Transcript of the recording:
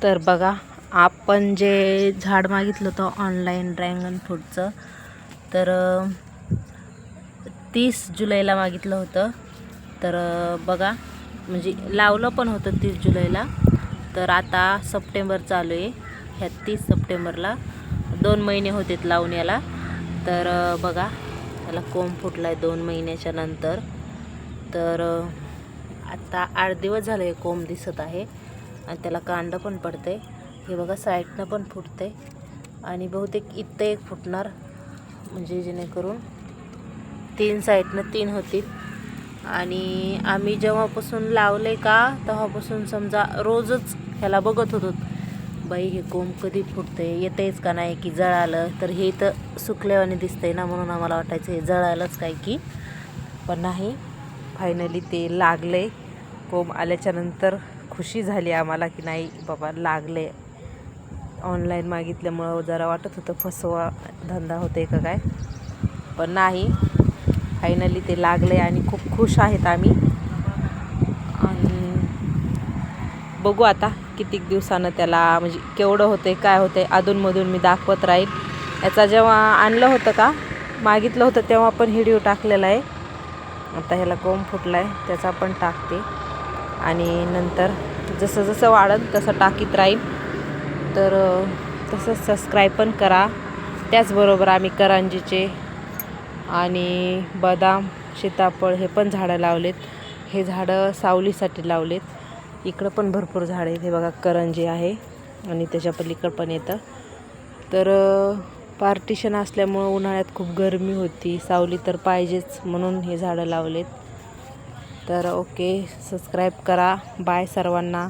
तर बघा, आपण जे झाड मागितलं होतं ऑनलाईन ड्रॅगन फ्रूटचं, तर 30 जुलैला मागितलं होतं. तर बघा, म्हणजे लावलं पण होतं 30 जुलैला. तर आता सप्टेंबर चालू आहे. ह्या 30 सप्टेंबरला 2 महिने होतेत लावून याला. तर बघा, त्याला कोंब फुटला आहे 2 महिन्याच्या नंतर. तर आता 8 दिवस झाले कोंब दिसत आहे आणि त्याला कांड पण पडते. हे बघा, साईडनं पण फुटते आणि बहुतेक इथं एक फुटणार, म्हणजे जेणेकरून 3 साईडनं 3 होतील. आणि आम्ही जेव्हापासून लावले का तेव्हापासून समजा रोजच ह्याला बघत होतो, बाई हे कोंब कधी फुटते, येतेच का नाही की जळालं. तर हे इथं सुकल्यावाने दिसतंय ना, म्हणून आम्हाला वाटायचं हे जळालंच काय की, पण नाही. फायनली ते लागले. कोंब आल्याच्यानंतर खुशी झाली आम्हाला की नाही बाबा लागले. ऑनलाईन मागितल्यामुळं जरा वाटत होतं फसवा धंदा होते का काय, पण नाही. फायनली ते लागले आणि खूप खुश आहेत आम्ही. आणि बघू आता कितीक दिवसानं त्याला म्हणजे केवढं होते काय होते, अधूनमधून मी दाखवत राहील. याचा जेव्हा आणलं होतं का मागितलं होतं तेव्हा पण व्हिडिओ टाकलेला आहे. आता ह्याला कोंब फुटला आहे त्याचा पण टाकते आणि नंतर जसं जसं वाढेल तसं टाकीत राहील. तर तसंच सबस्क्राईब पण करा. त्याचबरोबर आम्ही करंजीचे आणि बदाम, सीताफळ हे पण झाडं लावलेत. हे झाडं सावलीसाठी लावलेत. इकडं पण भरपूर झाडं आहेत. हे बघा, करंजी आहे आणि त्याच्या पलीकडं पण येतं. तर पार्टिशन असल्यामुळं उन्हाळ्यात खूप गरमी होती, सावली तर पाहिजेच, म्हणून हे झाडं लावलेत. तर ओके, सबस्क्राईब करा. बाय सर्वांना.